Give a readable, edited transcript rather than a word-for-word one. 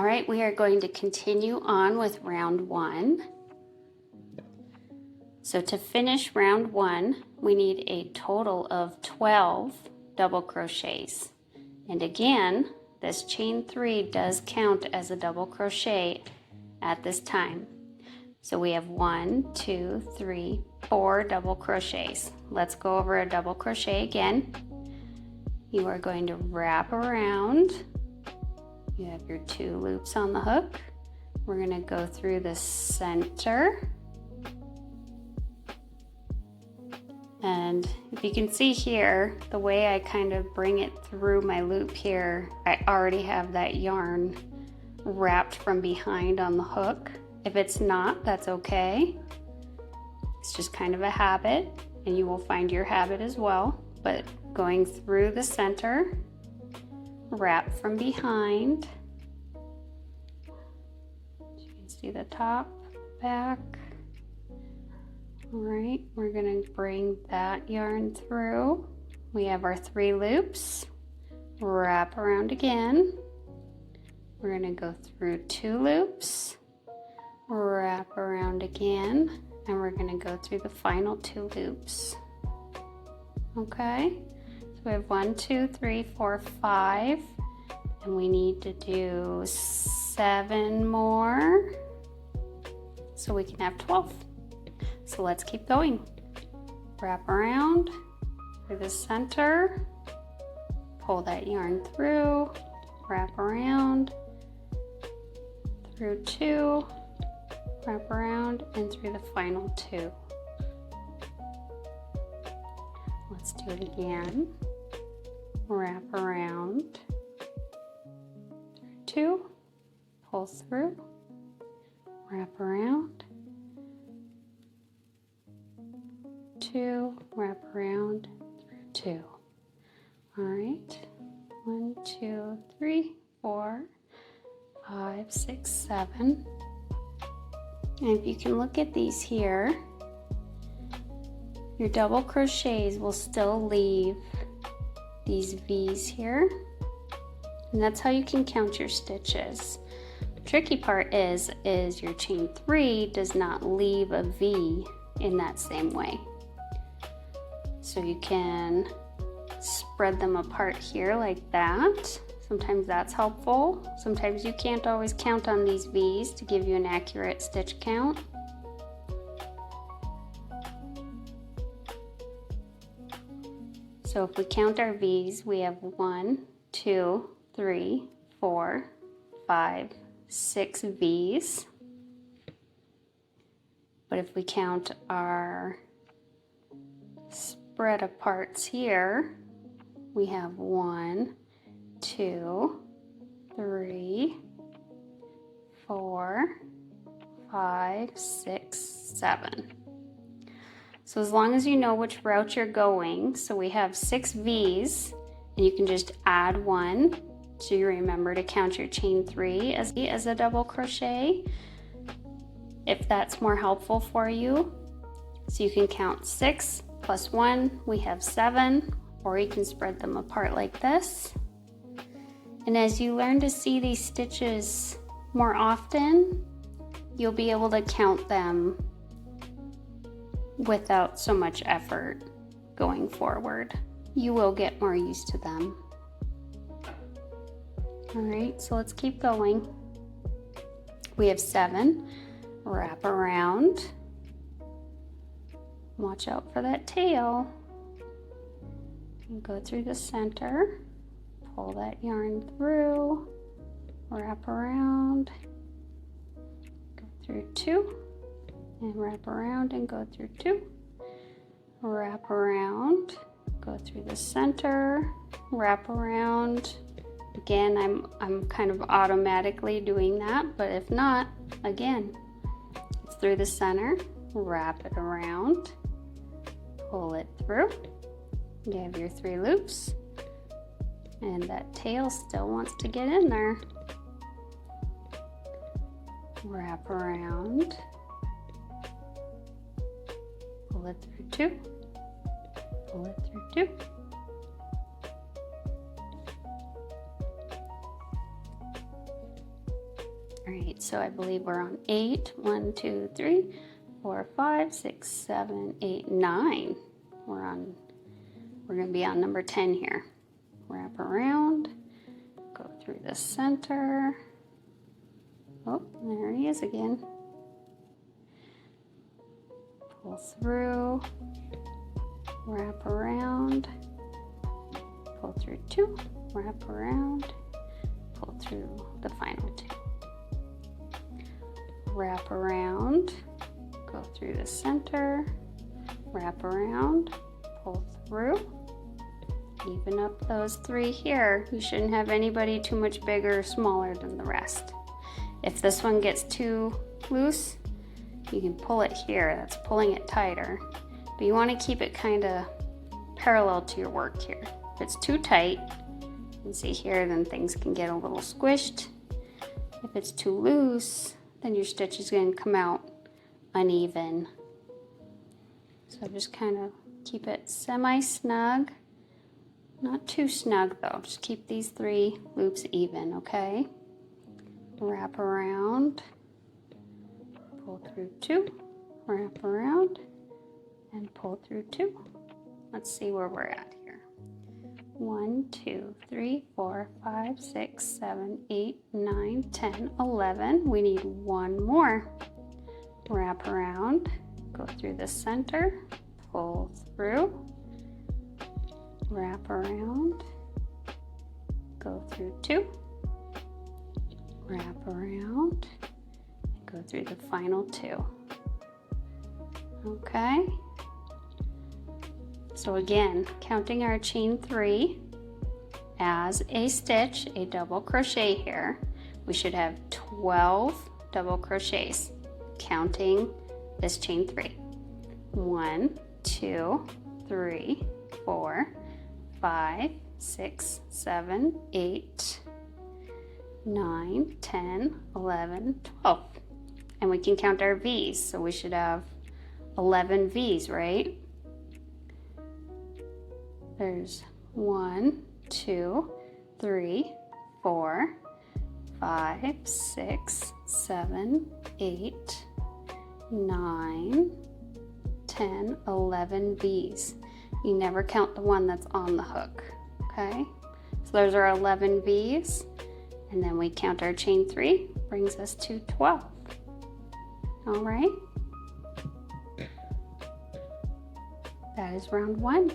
All right, we are going to continue on with round 1. So to finish round 1, we need a total of 12 double crochets. And again, this chain 3 does count as a double crochet at this time. So we have 1, 2, 3, 4 double crochets. Let's go over a double crochet again. You are going to wrap around. You have your 2 loops on the hook. We're going to go through the center. And if you can see here, the way I kind of bring it through my loop here, I already have that yarn wrapped from behind on the hook. If it's not, that's okay. It's just kind of a habit, and you will find your habit as well. But going through the center, wrap from behind. You can see the top, back. All right, we're gonna bring that yarn through. We have our 3 loops, wrap around again. We're gonna go through 2 loops, wrap around again, and we're gonna go through the final 2 loops. Okay, so we have 1, 2, 3, 4, 5, and we need to do 7 more so we can have 12. So let's keep going. Wrap around through the center, pull that yarn through, wrap around through 2, wrap around and through the final 2. Let's do it again. Wrap around through 2, pull through, wrap around, 2, wrap around through 2. All right, 1, 2, 3, 4, 5, 6, 7. And if you can look at these here, your double crochets will still leave these V's here. And that's how you can count your stitches. The tricky part is your chain 3 does not leave a V in that same way. So you can spread them apart here like that. Sometimes that's helpful. Sometimes you can't always count on these V's to give you an accurate stitch count. So if we count our V's, we have 1, 2, 3, 4, 5, 6 V's. But if we count our spread aparts here, we have 1, 2, 3, 4, 5, 6, 7. So as long as you know which route you're going, so we have 6 V's, and you can just add 1, so you remember to count your chain 3 as a double crochet, if that's more helpful for you. So you can count 6 plus 1, we have 7, or you can spread them apart like this. And as you learn to see these stitches more often, you'll be able to count them without so much effort going forward. You will get more used to them. All right, so let's keep going. We have 7, wrap around. Watch out for that tail. And go through the center, pull that yarn through, wrap around, go through 2, and wrap around and go through 2, wrap around, go through the center, wrap around. Again, I'm kind of automatically doing that, but if not, again, it's through the center, wrap it around, pull it through. You have your 3 loops, and that tail still wants to get in there. Wrap around, pull it through 2, pull it through 2. So I believe we're on 8. 1, 2, 3, 4, 5, 6, 7, 8, 9. We're going to be on number 10 here. Wrap around, go through the center. Oh, there he is again. Pull through, wrap around, pull through 2, wrap around, pull through the final 2. Wrap around, go through the center, wrap around, pull through, even up those 3 here. You shouldn't have anybody too much bigger or smaller than the rest. If this one gets too loose, you can pull it here. That's pulling it tighter. But you want to keep it kind of parallel to your work here. If it's too tight, you can see here, then things can get a little squished. If it's too loose, then your stitch is going to come out uneven. So just kind of keep it semi-snug. Not too snug though. Just keep these 3 loops even, okay? Wrap around, pull through 2, wrap around, and pull through 2. Let's see where we're at here. 1, 2, 3, 4, 5, 6, 7, 8, 9, 10, 11. We need 1 more. Wrap around, go through the center, pull through, wrap around, go through 2, wrap around, and go through the final 2. Okay? So again, counting our chain 3 as a stitch, a double crochet here, we should have 12 double crochets, counting this chain 3. 1, 2, 3, 4, 5, 6, 7, 8, 9, 10, 11, 12. And we can count our V's, so we should have 11 V's, right? There's 1, 2, 3, 4, 5, 6, 7, 8, 9, 10, 11 V's. You never count the one that's on the hook, okay? So those are 11 V's, and then we count our chain 3, brings us to 12. All right? That is round 1.